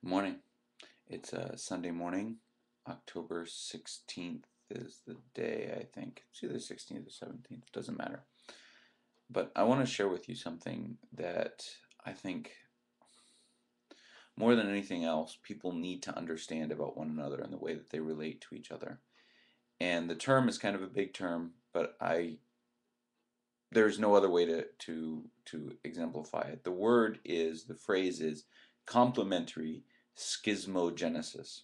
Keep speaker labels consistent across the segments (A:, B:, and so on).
A: Morning. It's Sunday morning. October 16th is the day, I think. It's either 16th or 17th, doesn't matter. But I want to share with you something that I think, more than anything else, people need to understand about one another and the way that they relate to each other. And the term is kind of a big term, but there's no other way to exemplify it. The phrase is complementary schismogenesis.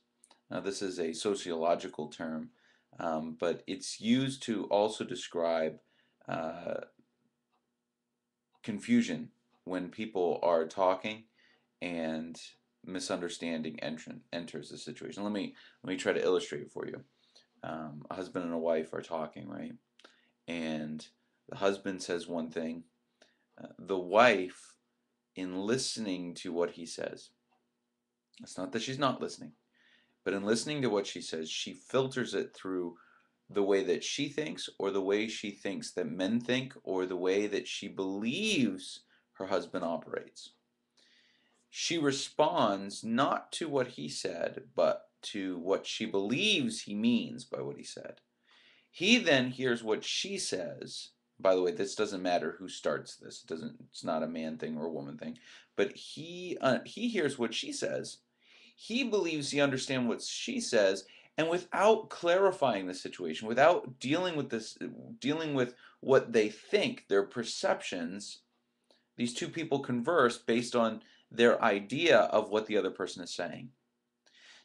A: Now, this is a sociological term, but it's used to also describe uh, confusion when people are talking and misunderstanding enters the situation. Let me try to illustrate it for you. A husband and a wife are talking, right? And the husband says one thing. The wife, in listening to what he says, it's not that she's not listening, but in listening to what she says, she filters it through the way that she thinks, or the way she thinks that men think, or the way that she believes her husband operates. She responds not to what he said, but to what she believes he means by what he said. He then hears what she says. By the way, this doesn't matter who starts this. It's not a man thing or a woman thing. But he hears what she says. He believes he understands what she says, and without clarifying the situation, without dealing with what they think, their perceptions, these two people converse based on their idea of what the other person is saying.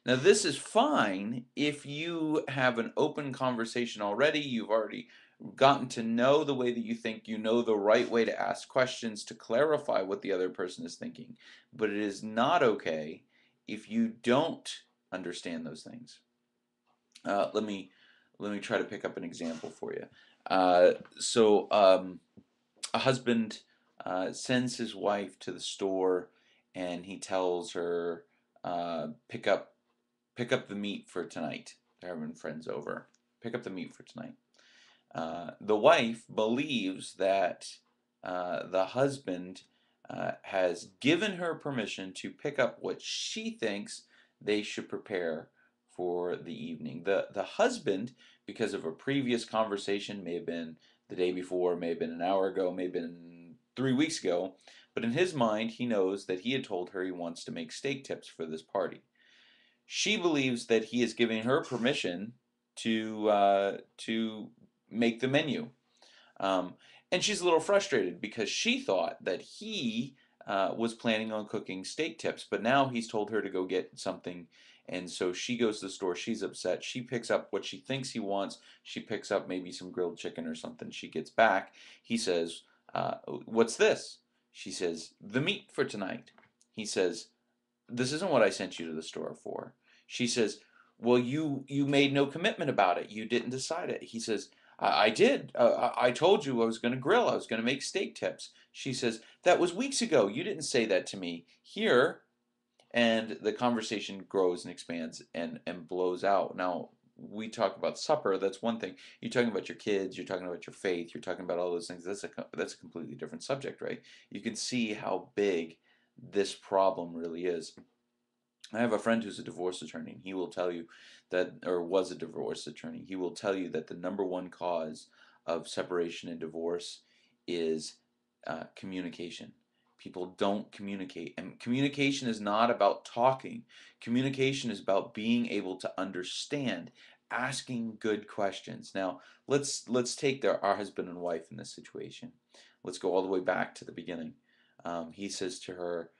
A: Now, this is fine if you have an open conversation already. You've already gotten to know the way that you think, you know the right way to ask questions to clarify what the other person is thinking. But it is not okay if you don't understand those things. Let me try to pick up an example for you. A husband sends his wife to the store, and he tells her, pick up the meat for tonight. They're having friends over. Pick up the meat for tonight. The wife believes that the husband has given her permission to pick up what she thinks they should prepare for the evening. The husband, because of a previous conversation, may have been the day before, may have been an hour ago, may have been 3 weeks ago, but in his mind, he knows that he had told her he wants to make steak tips for this party. She believes that he is giving her permission to make the menu, um, and she's a little frustrated because she thought that he was planning on cooking steak tips, but now he's told her to go get something, and so she goes to the store. She's upset. She picks up what she thinks he wants. She picks up maybe some grilled chicken or something. She gets back. He says, "What's this?" She says, "The meat for tonight." He says, "This isn't what I sent you to the store for." She says, "Well, you made no commitment about it. You didn't decide it." He says, "I did. I told you I was going to grill. I was going to make steak tips." She says, "That was weeks ago. You didn't say that to me." Here, and the conversation grows and expands and blows out. Now, we talk about supper. That's one thing. You're talking about your kids. You're talking about your faith. You're talking about all those things. That's a completely different subject, right? You can see how big this problem really is. I have a friend who's a divorce attorney, and he will tell you that, or was a divorce attorney, he will tell you that the number one cause of separation and divorce is communication. People don't communicate, and communication is not about talking. Communication is about being able to understand, asking good questions. Now, let's take our husband and wife in this situation. Let's go all the way back to the beginning. He says to her,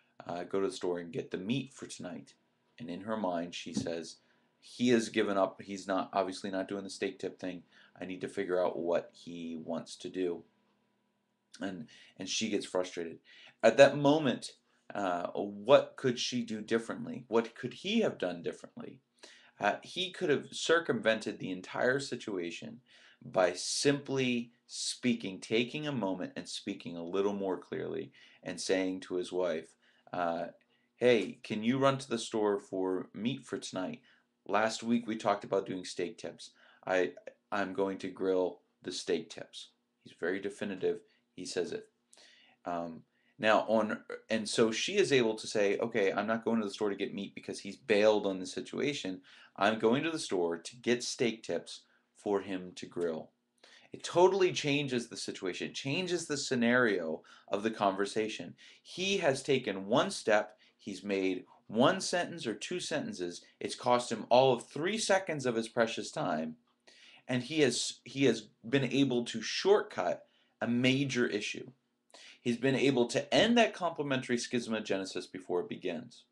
A: "Go to the store and get the meat for tonight." And in her mind, she says, he has given up. He's not obviously not doing the steak tip thing. I need to figure out what he wants to do. And she gets frustrated. At that moment, what could she do differently? What could he have done differently? He could have circumvented the entire situation by simply speaking, taking a moment and speaking a little more clearly, and saying to his wife, uh, "Hey, can you run to the store for meat for tonight? Last week we talked about doing steak tips. I I'm going to grill the steak tips." He's very definitive. He says it. Um, Now and so she is able to say, okay, I'm not going to the store to get meat because he's bailed on the situation. I'm going to the store to get steak tips for him to grill. It totally changes the situation, it changes the scenario of the conversation. He has taken one step, he's made one sentence or two sentences, it's cost him all of 3 seconds of his precious time, and he has been able to shortcut a major issue. He's been able to end that complementary schismogenesis before it begins.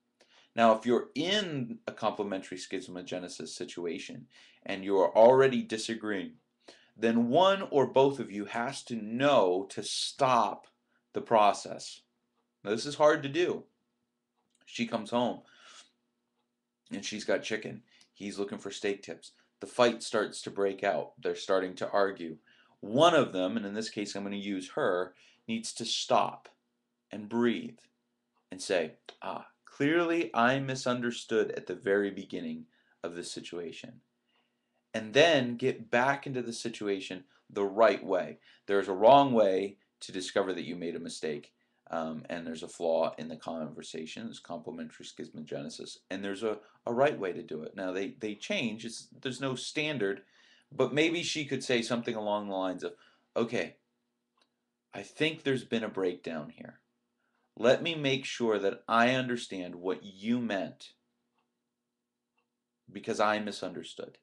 A: Now, if you're in a complementary schismogenesis situation and you're already disagreeing, then one or both of you has to know to stop the process. Now, this is hard to do. She comes home and she's got chicken. He's looking for steak tips. The fight starts to break out. They're starting to argue. One of them, and in this case I'm going to use her, needs to stop and breathe and say, clearly I misunderstood at the very beginning of this situation. And then get back into the situation the right way. There's a wrong way to discover that you made a mistake, and there's a flaw in the conversation. There's complementary schismogenesis, and there's a right way to do it. Now they change. There's no standard, but maybe she could say something along the lines of, okay, I think there's been a breakdown here. Let me make sure that I understand what you meant because I misunderstood.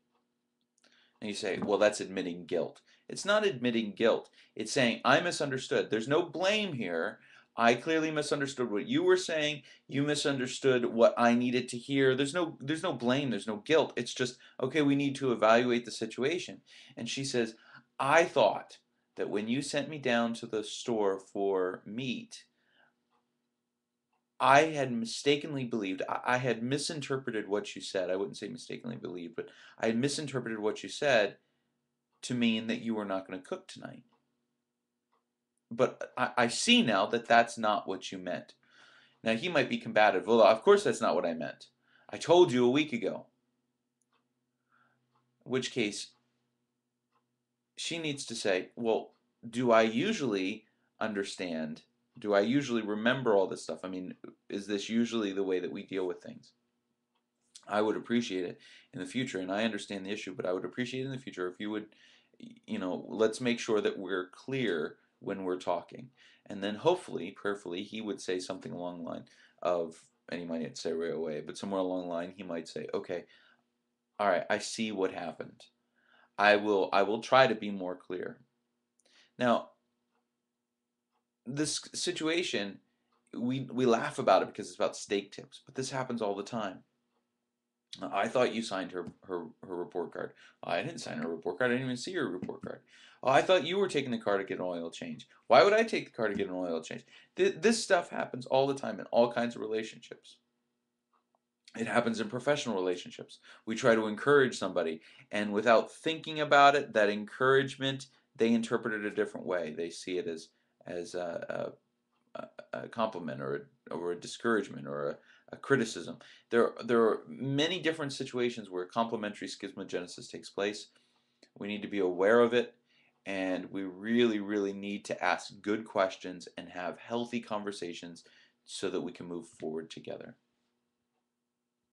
A: And you say, well, that's admitting guilt. It's not admitting guilt. It's saying, I misunderstood. There's no blame here. I clearly misunderstood what you were saying. You misunderstood what I needed to hear. There's no blame. There's no guilt. It's just, okay, we need to evaluate the situation. And she says, I thought that when you sent me down to the store for meat, I had mistakenly believed, I had misinterpreted what you said. I wouldn't say mistakenly believed, but I had misinterpreted what you said to mean that you were not going to cook tonight. But I see now that that's not what you meant. Now he might be combative. Well, of course that's not what I meant. I told you a week ago. In which case, she needs to say, well, do I usually understand? Do I usually remember all this stuff? I mean, is this usually the way that we deal with things? I would appreciate it in the future, and I understand the issue, but I would appreciate it in the future if you would, let's make sure that we're clear when we're talking. And then hopefully, prayerfully, he would say something along the line of, and he might not say right away, but somewhere along the line he might say, okay, all right, I see what happened. I will try to be more clear. Now, this situation, we laugh about it because it's about steak tips, but this happens all the time. I thought you signed her report card. I didn't sign her report card. I didn't even see her report card. Oh, I thought you were taking the car to get an oil change. Why would I take the car to get an oil change? This stuff happens all the time in all kinds of relationships. It happens in professional relationships. We try to encourage somebody, and without thinking about it, that encouragement, they interpret it a different way. They see it as a compliment or a discouragement or a criticism. There are many different situations where complementary schismogenesis takes place. We need to be aware of it, and we really, really need to ask good questions and have healthy conversations so that we can move forward together.